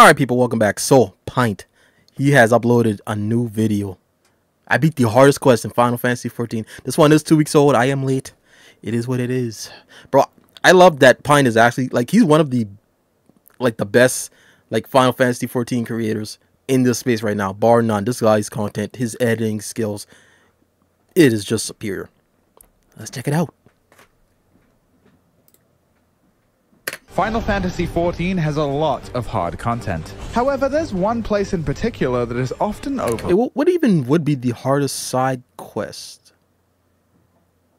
Alright people, welcome back. So, Pint, he has uploaded a new video. I beat the hardest quest in Final Fantasy XIV. This one is 2 weeks old. I am late. It is what it is. Bro, I love that Pint is actually, like, he's one of the, like, the best, like, Final Fantasy XIV creators in this space right now. Bar none. This guy's content, his editing skills, it is just superior. Let's check it out. Final Fantasy XIV has a lot of hard content. However, there's one place in particular that is often overlooked. Hey, what even would be the hardest side quest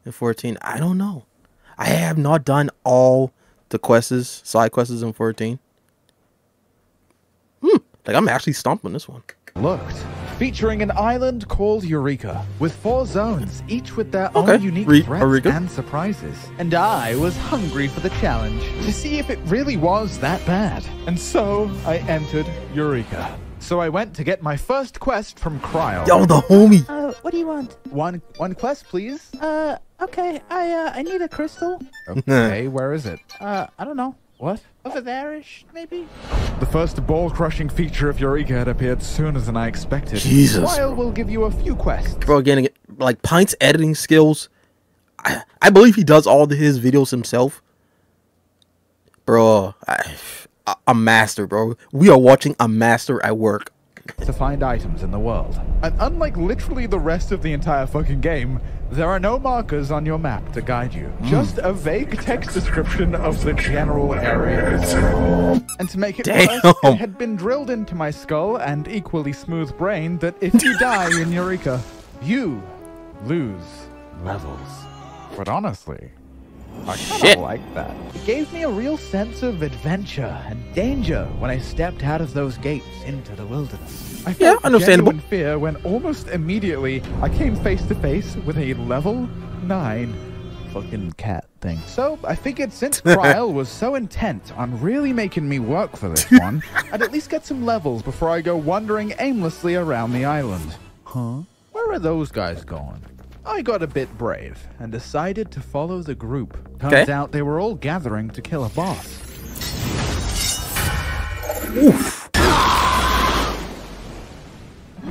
in 14? I don't know. I have not done all the quests, side quests in 14. Like, I'm actually stumped on this one. Featuring an island called Eureka, with 4 zones, each with their own unique threats and surprises. And I was hungry for the challenge, to see if it really was that bad. And so, I entered Eureka. So I went to get my first quest from Cryle. Yo, the homie! What do you want? One quest, please. Okay, I need a crystal. Okay, where is it? I don't know. What? Over there-ish, maybe? The first ball-crushing feature of Eureka had appeared sooner than I expected. Jesus. Cryle will give you a few quests. Bro, again, like, Pint's editing skills, I believe he does all his videos himself. Bro, a master, bro. We are watching a master at work. To find items in the world. And unlike literally the rest of the entire fucking game, there are no markers on your map to guide you. Just a vague text description of the general area. And to make it worse, it had been drilled into my skull and equally smooth brain that if you die in Eureka, you lose levels. But honestly, I kind of like that. It gave me a real sense of adventure and danger when I stepped out of those gates into the wilderness. I felt genuine fear when almost immediately I came face to face with a level 9 fucking cat thing. So I figured since Cryle was so intent on really making me work for this one, I'd at least get some levels before I go wandering aimlessly around the island. Huh? Where are those guys going? I got a bit brave and decided to follow the group. Turns out they were all gathering to kill a boss. Oof.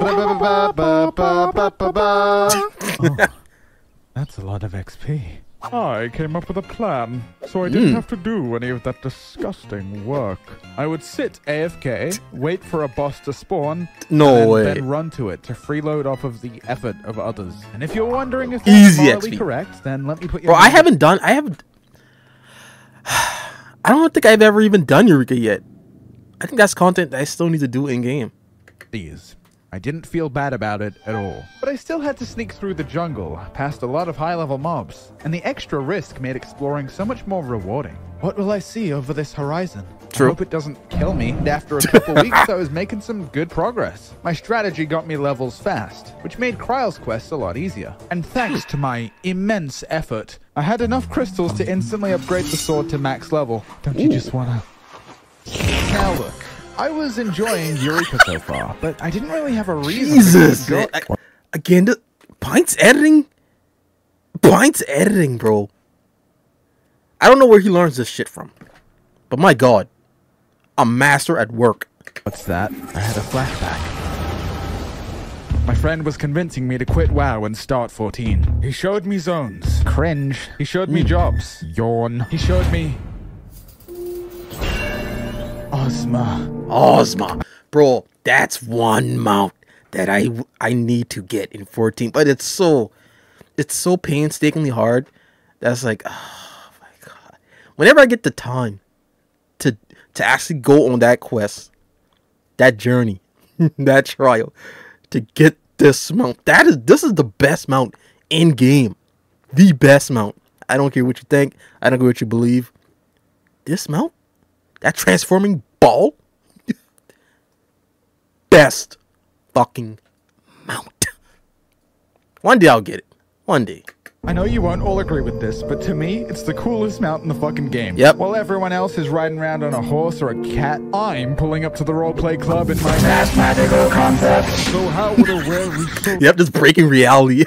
Oh, that's a lot of XP. I came up with a plan, so I didn't have to do any of that disgusting work. I would sit AFK, wait for a boss to spawn, then run to it to freeload off of the effort of others. And if you're wondering if that's morally correct, then let me put your... Bro, I don't think I've ever even done Eureka yet. I think that's content that I still need to do in-game. I didn't feel bad about it at all. But I still had to sneak through the jungle, past a lot of high-level mobs, and the extra risk made exploring so much more rewarding. What will I see over this horizon? I hope it doesn't kill me, and after a couple weeks I was making some good progress. My strategy got me levels fast, which made Cryle's quest a lot easier. And thanks to my immense effort, I had enough crystals to instantly upgrade the sword to max level. Don't you just wanna... Now look. I was enjoying Eureka so far, but I didn't really have a reason to go. Again, Pint's editing? Pint's editing, bro. I don't know where he learns this shit from. But my god. A master at work. What's that? I had a flashback. My friend was convincing me to quit WoW and start 14. He showed me zones. Cringe. He showed me jobs. Yawn. He showed me... Ozma. Bro, that's one mount that I need to get in 14. But it's so painstakingly hard. That's like, oh my god. Whenever I get the time to actually go on that quest, that journey, that trial, to get this mount, this is the best mount in game. The best mount. I don't care what you think. I don't care what you believe. This mount, that transforming ball, best fucking mount. One day I'll get it. One day. I know you won't all agree with this, but to me, it's the coolest mount in the fucking game. Yep. While everyone else is riding around on a horse or a cat, I'm pulling up to the roleplay club in my mathematical concept. So how would a well-resourced Yep, just breaking reality.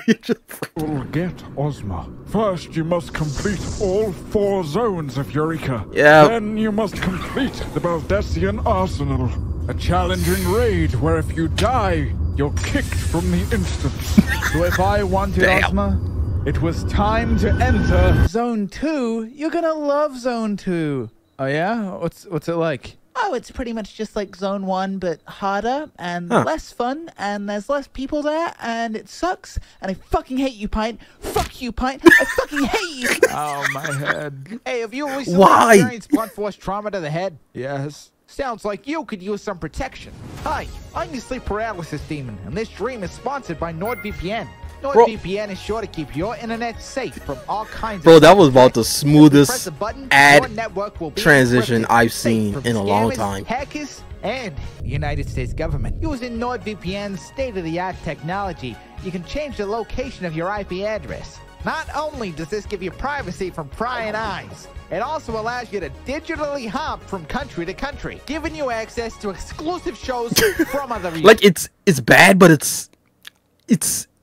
will get Ozma? First, you must complete all 4 zones of Eureka. Yeah. Then you must complete the Baldessian Arsenal. A challenging raid where if you die, you're kicked from the instance. So if I wanted Damn. Ozma, it was time to enter. Zone 2? You're gonna love Zone 2. Oh yeah? What's it like? Oh, it's pretty much just like Zone 1, but harder and Huh. less fun, and there's less people there, and it sucks, and I fucking hate you, Pint. Fuck you, Pint. I fucking hate you. Oh, my head. Hey, have you recently Why? experienced blunt force trauma to the head? Yes. Sounds like you could use some protection. Hi, I'm the sleep paralysis demon, and this dream is sponsored by NordVPN. NordVPN is sure to keep your internet safe from all kinds Bro, of that was about the Press smoothest the button, ad your network will be transition encrypted, I've safe seen from in a long scammers, time. Hackers and the United States government. Using NordVPN's state-of-the-art technology, you can change the location of your IP address. Not only does this give you privacy from prying eyes, it also allows you to digitally hop from country to country, giving you access to exclusive shows from other regions. Like it's bad, but it's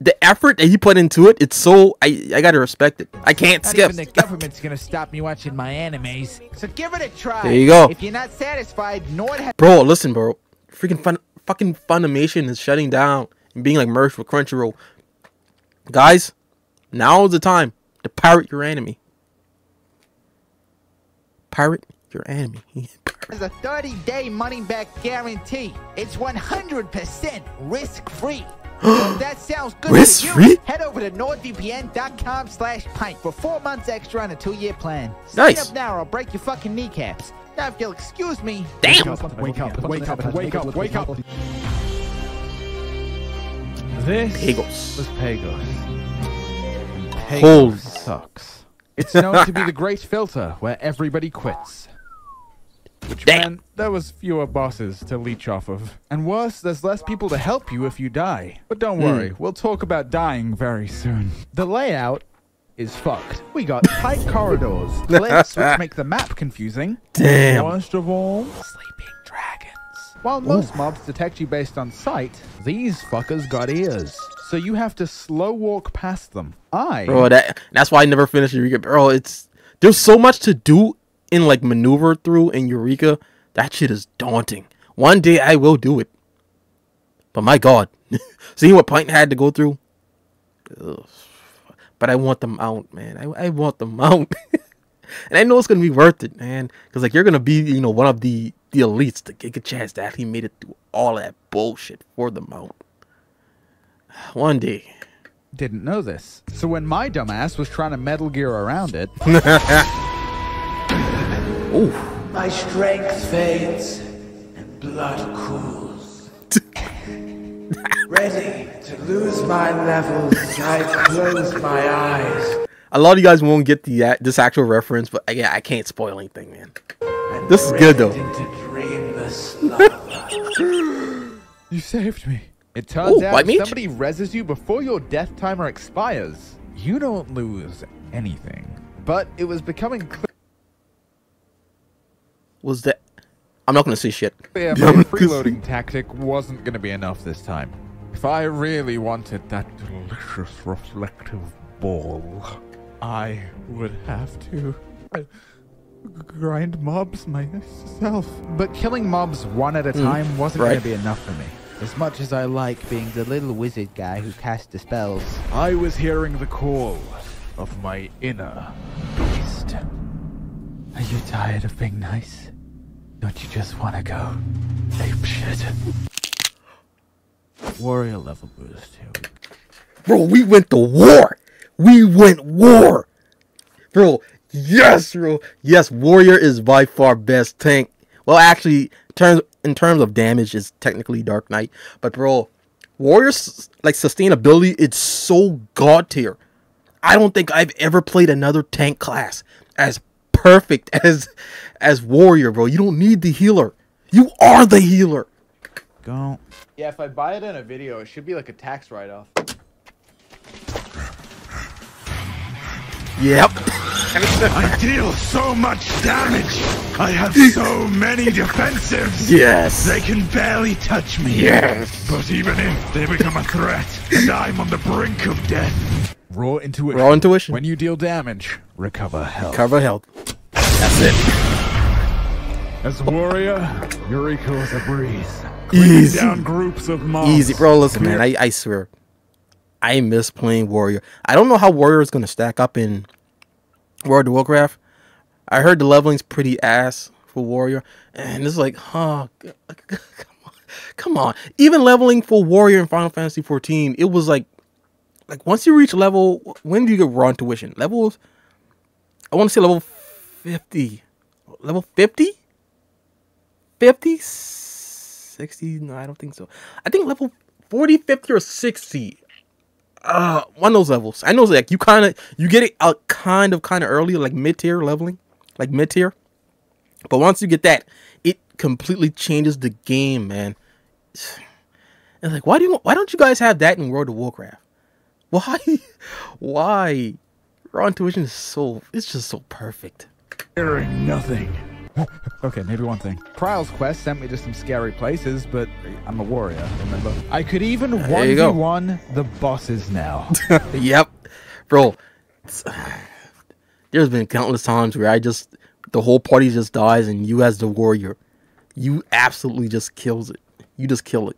the effort that he put into it. It's so I gotta respect it. I can't Not skip. even the government's gonna stop me watching my animes. So give it a try. There you go. If you're not satisfied, Nord has Bro, listen, bro. Fucking Funimation is shutting down and being like merged with Crunchyroll. Guys, now is the time to pirate your anime. Pirate your anime. a 30-day money-back guarantee. It's 100% risk-free. So if that sounds good to Risk-free? you, head over to nordvpn.com/pint for 4 months extra on a 2-year plan. Nice. Sign up now or I'll break your fucking kneecaps. Now, if you'll excuse me. Damn. Wake up, wake up, wake up, wake up. This Pagos. was Pagos. Holy. Pagos sucks. It's known to be the great filter where everybody quits. Which Damn. meant there was fewer bosses to leech off of. And worse, there's less people to help you if you die. But don't worry, we'll talk about dying very soon. The layout is fucked. We got tight corridors, cliffs which make the map confusing. Damn. Worst of all, sleeping dragons. While most mobs detect you based on sight, these fuckers got ears. So you have to slow walk past them. Bro, that's why I never finished Eureka. Bro, there's so much to do in like maneuver through in Eureka. That shit is daunting. One day I will do it. But my god. Seeing what Pint had to go through. Ugh. But I want them out, man. I want them out. And I know it's gonna be worth it, man. Because like you're gonna be, you know, one of the elites to get a chance to actually made it through all that bullshit for the mount. One day. Didn't know this. So when my dumbass was trying to Metal Gear around it, Ooh. My strength fades and blood cools. Ready to lose my levels, I close my eyes. A lot of you guys won't get this actual reference, but again, I can't spoil anything, man. This is good though. Into dreamless slumber. you saved me. It turns Ooh, out white meat? if somebody reses you before your death timer expires, you don't lose anything. But it was becoming Was that? I'm not gonna say shit. clear my freeloading tactic wasn't going to be enough this time. If I really wanted that delicious reflective ball, I would have to grind mobs myself. But killing mobs one at a time wasn't right. going to be enough for me. As much as I like being the little wizard guy who casts the spells. I was hearing the call of my inner beast. Are you tired of being nice? Don't you just want to go ape shit? Warrior level boost. Here we go. Bro, we went to war. We went war. Bro, yes, bro. Yes, Warrior is by far best tank. Well, actually, in terms of damage, is technically Dark Knight. But bro, Warrior's like sustainability, it's so god tier. I don't think I've ever played another tank class as perfect as Warrior, bro. You don't need the healer. You are the healer. Go. Yeah, if I buy it in a video, it should be like a tax write-off. Yep. I deal so much damage. I have so many defensives. Yes. They can barely touch me. Yes. But even if they become a threat, and I'm on the brink of death. Raw intuition. Raw intuition. When you deal damage, recover health. Cover health. That's it. As warrior, Eureka was a breeze. Easy. Down groups of mobs. Easy, bro. Listen, man. I swear, I miss playing warrior. I don't know how warrior is gonna stack up in World of Warcraft. I heard the leveling's pretty ass for warrior, and it's like, huh? Come on. Even leveling for warrior in Final Fantasy 14, it was like once you reach level, when do you get raw intuition? Levels, I want to say level 50. Level 50? 50? 60? No, I don't think so. I think level 40, 50, or 60. One of those levels. I know, like, you get it out kind of early, like mid-tier leveling. Like mid-tier. But once you get that, it completely changes the game, man. And like, why don't you guys have that in World of Warcraft? Why? Raw intuition is it's just so perfect. Hearing nothing. Okay, maybe one thing. Trials quest sent me to some scary places, but I'm a warrior, remember? I could even 1v1 the bosses now. Yep. Bro, there's been countless times where the whole party just dies and you as the warrior, you absolutely just kills it. You just kill it.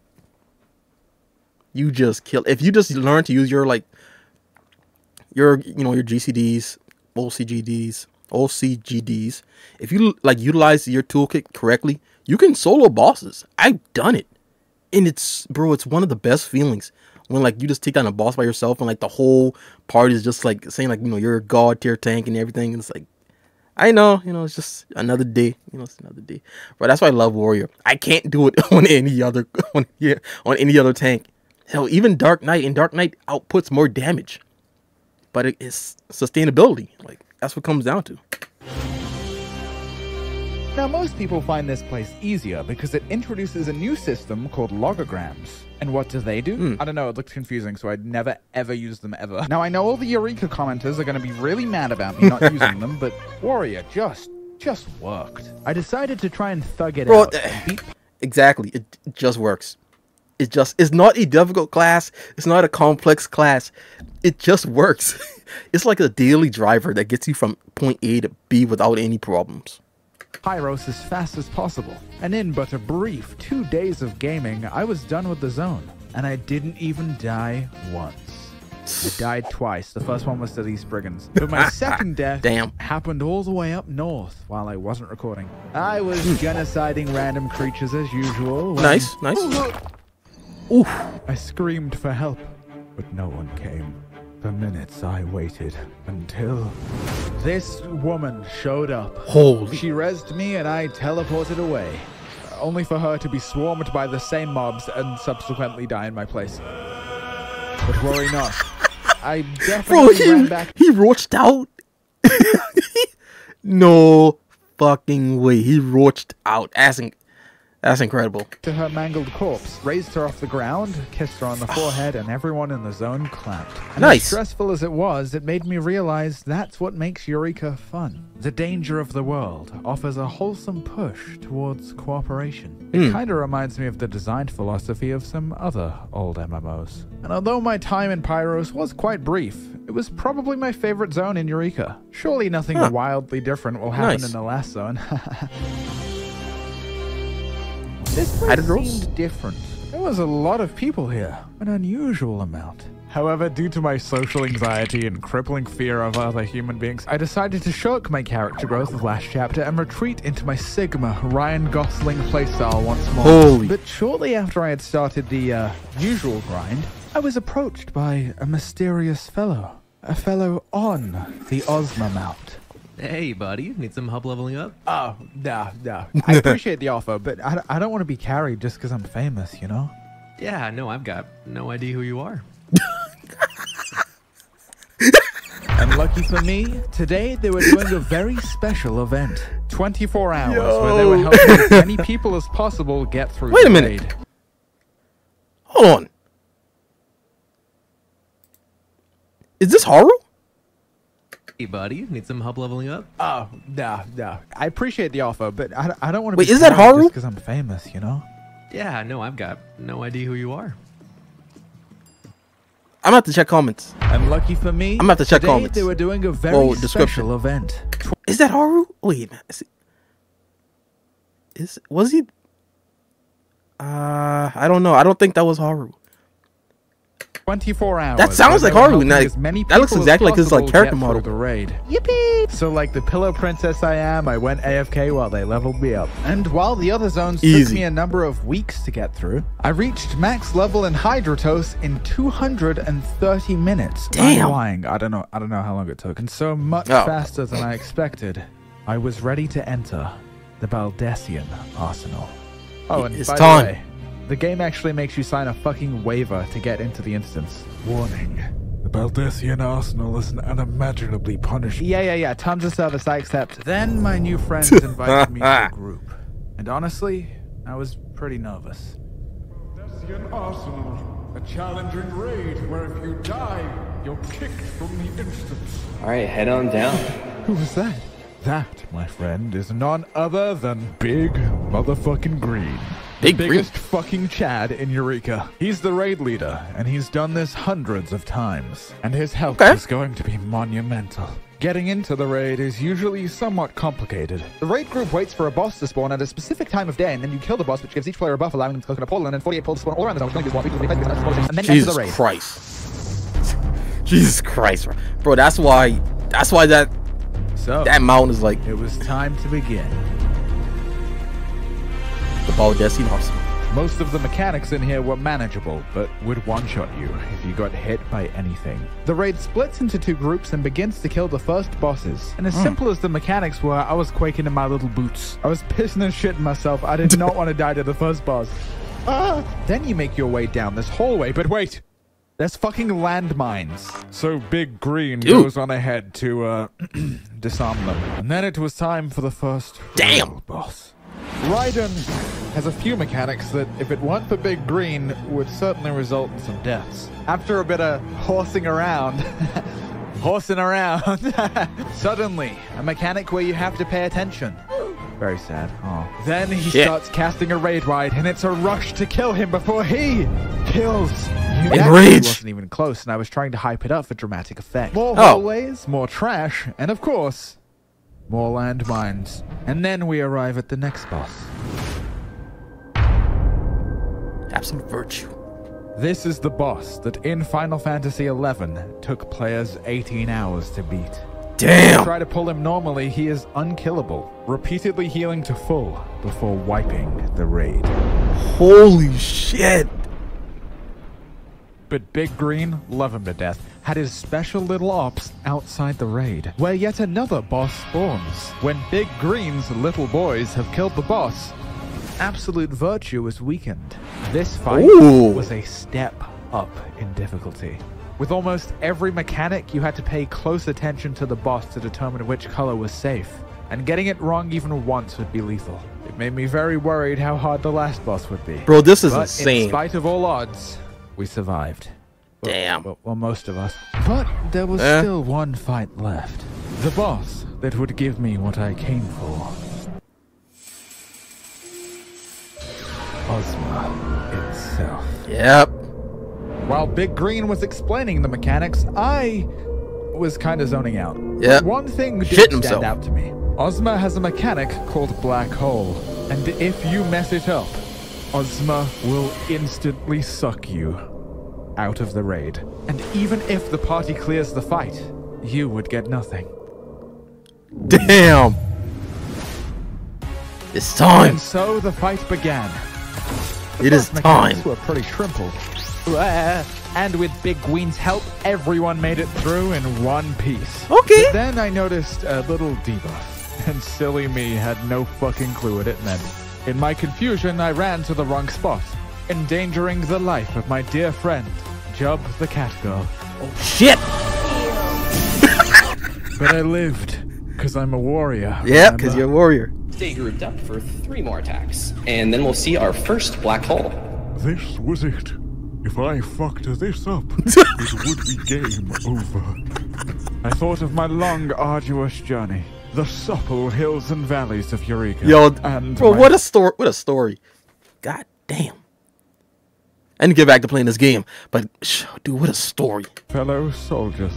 You just kill. If you just learn to use your GCDs, OCGDs. If you utilize your toolkit correctly, you can solo bosses. I've done it, and it's one of the best feelings when you just take down a boss by yourself and the whole party is just saying you're a god tier tank and everything. And it's like, I know, it's just another day. It's another day. But that's why I love warrior. I can't do it on any other on any other tank. Hell, even Dark Knight, and Dark Knight outputs more damage. But it's sustainability. That's what it comes down to. Now, most people find this place easier because it introduces a new system called logograms. And what do they do? I don't know, it looks confusing, so I'd never ever use them ever. Now, I know all the Eureka commenters are going to be really mad about me not using them, but Warrior just worked. I decided to try and thug it out. Exactly, it just works. It's not a difficult class. It's not a complex class. It just works. It's like a daily driver that gets you from point A to B without any problems. Pyros as fast as possible. And in but a brief 2 days of gaming, I was done with the zone. And I didn't even die once. I died twice. The first one was to these brigands. But my second death happened all the way up north while I wasn't recording. I was genociding random creatures as usual. Nice. Oof. I screamed for help, but no one came. For minutes I waited until this woman showed up. Holy. She rezzed me and I teleported away, only for her to be swarmed by the same mobs and subsequently die in my place. But worry not, I definitely ran back. He roached out. No fucking way. He roached out. That's incredible. To her mangled corpse, raised her off the ground, kissed her on the forehead, and everyone in the zone clapped. And nice. As stressful as it was, it made me realize that's what makes Eureka fun. The danger of the world offers a wholesome push towards cooperation. It kind of reminds me of the design philosophy of some other old MMOs. And although my time in Pyros was quite brief, it was probably my favorite zone in Eureka. Surely nothing wildly different will happen in the last zone. This place seemed different. There was a lot of people here, an unusual amount. However, due to my social anxiety and crippling fear of other human beings, I decided to shirk my character growth of last chapter and retreat into my Sigma Ryan Gosling playstyle once more. Holy. But shortly after I had started the usual grind, I was approached by a mysterious fellow. A fellow on the Ozma Mount. Hey, buddy. Need some help leveling up? Oh, no. I appreciate the offer, but I don't want to be carried just because I'm famous, you know? Yeah, no, I've got no idea who you are. And lucky for me, today they were doing a very special event. 24 hours where they were helping as many people as possible get through the Wait a minute. raid. Hold on. Is this horror? Hey, buddy, need some help leveling up? Oh, no. I appreciate the offer, but I don't want to Wait, be is that tired Haru? just because I'm famous, you know? Yeah, no, I've got no idea who you are. I'm gonna have to check comments. And lucky for me, I'm gonna have to check today comments. they were doing a very Description. special event. Is that Haru? Wait, man. Was he? I don't know. I don't think that was Haru. 24 hours. That sounds like Haru. Now, As many that looks people as exactly like his like possible character get model. through the raid. Yippee! So like the pillow princess I am, I went AFK while they leveled me up. And while the other zones took Easy. me a number of weeks to get through, I reached max level in Hydratos in 230 minutes. Damn. I'm lying. I don't know how long it took. And so much Oh. faster than I expected. I was ready to enter the Baldessian arsenal. Oh, and It's by time. the way, the game actually makes you sign a fucking waiver to get into the instance. Warning. The Baldessian arsenal is an unimaginably punishing. Yeah. Tons of service I accept. Then my new friends invited me to a group. And honestly, I was pretty nervous. Baldessian arsenal. A challenging raid where if you die, you're kicked from the instance. Alright, head on down. Who was that? That, my friend, is none other than Big Motherfucking Green. Big Green. Biggest fucking Chad in Eureka. He's the raid leader, and he's done this hundreds of times. And his help Okay. is going to be monumental. Getting into the raid is usually somewhat complicated. The raid group waits for a boss to spawn at a specific time of day, and then you kill the boss, which gives each player a buff, allowing them to click on a portal, and then 48 portals spawn all around the zone, which only gives one, and then enter Jesus the raid. Christ. Jesus Christ, bro. That's why that So, mountain is like it was time to begin. the Baldessian arsenal. Most of the mechanics in here were manageable, but would one-shot you if you got hit by anything. The raid splits into two groups and begins to kill the first bosses. And as simple as the mechanics were, I was quaking in my little boots. I was pissing and shitting myself. I did not want to die to the first boss. Then you make your way down this hallway, but wait! There's fucking landmines. So Big Green Dude. goes on ahead to, disarm them. And then it was time for the first Damn. real boss. Raiden has a few mechanics that, if it weren't for Big Green, would certainly result in some deaths. After a bit of horsing around, suddenly, a mechanic where you have to pay attention. Very sad. Oh. Then he Shit. starts casting a raid ride, and it's a rush to kill him before he kills you. Enrage. Actually wasn't even close, and I was trying to hype it up for dramatic effect. More hallways, more trash, and of course, more landmines. And then we arrive at the next boss. Absolute virtue. This is the boss that in Final Fantasy XI took players 18 hours to beat. Damn. Try to pull him normally, he is unkillable, repeatedly healing to full before wiping the raid. Holy shit. But Big Green, love him to death, had his special little ops outside the raid, where yet another boss spawns. When Big Green's little boys have killed the boss, absolute virtue is weakened. This fight Ooh. was a step up in difficulty. With almost every mechanic, you had to pay close attention to the boss to determine which color was safe. And getting it wrong even once would be lethal. It made me very worried how hard the last boss would be. Bro, this is But insane. in spite of all odds, we survived. Damn. Well, most of us. But there was still one fight left. The boss that would give me what I came for. Ozma itself. Yep. While Big Green was explaining the mechanics, I was kind of zoning out. Yep. One thing did Shitting stand himself. out to me. Ozma has a mechanic called Black Hole. And if you mess it up, Ozma will instantly suck you out of the raid. And even if the party clears the fight, you would get nothing. Damn. It's time. And so the fight began. It is First mechanics time. were pretty shrimpled. And with Big Green's help, everyone made it through in one piece. Okay. Then I noticed a little debuff, and silly me had no fucking clue what it meant. In my confusion, I ran to the wrong spot, endangering the life of my dear friend, Jub the cat girl. Shit. But I lived, because I'm a warrior. Yeah, because you're a warrior. Stay grouped up for 3 more attacks, and then we'll see our first black hole. This was it. If I fucked this up, it would be game over. I thought of my long, arduous journey, the supple hills and valleys of Eureka. Yo, and bro, my what a story! What a story! God damn. I need to get back to playing this game, but dude, what a story! fellow soldiers,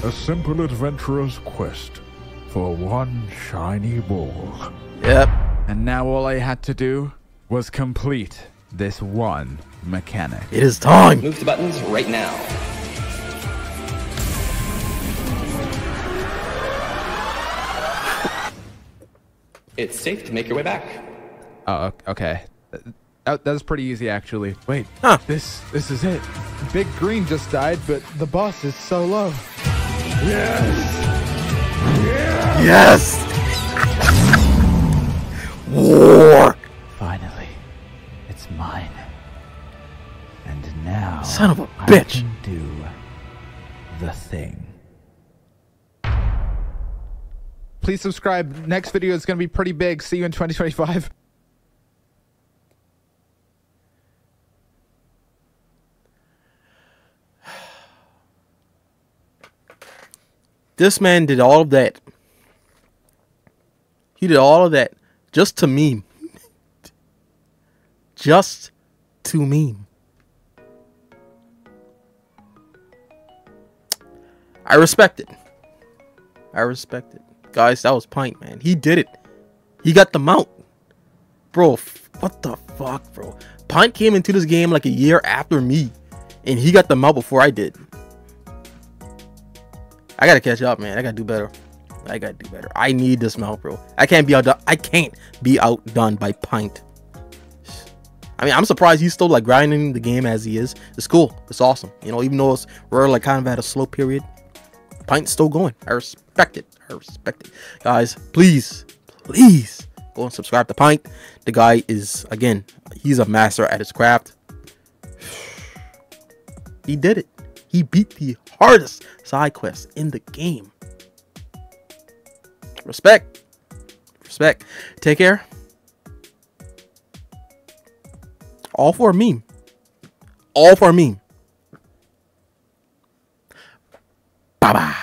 a simple adventurer's quest for one shiny ball. Yep. And now all I had to do was complete this one mechanic. It is time. Move the buttons right now. It's safe to make your way back. Oh, okay. That was pretty easy, actually. Wait, Huh. this is it. Big Green just died, but the boss is so low. Yes. War. Finally, it's mine. And now, Son of a I bitch. can do the thing. Please subscribe. Next video is going to be pretty big. See you in 2025. This man did all of that. He did all of that just to meme. Just to meme. I respect it. I respect it. Guys, that was Pint, man. He did it. He got the mount. Bro, what the fuck, bro? Pint came into this game like a year after me. And he got the mount before I did. I gotta catch up, man. I gotta do better. I gotta do better. I need this mount, bro. I can't be outdone. I can't be outdone by Pint. I mean, I'm surprised he's still like grinding the game as he is. It's cool. It's awesome. You know, even though we're like kind of at a slow period, Pint's still going. I respect it. I respect it. Guys, please go and subscribe to Pint. The guy is, again, he's a master at his craft. He did it. He beat the hardest side quest in the game. Respect. Respect. Take care. All for a meme. All for a meme. Bye-bye.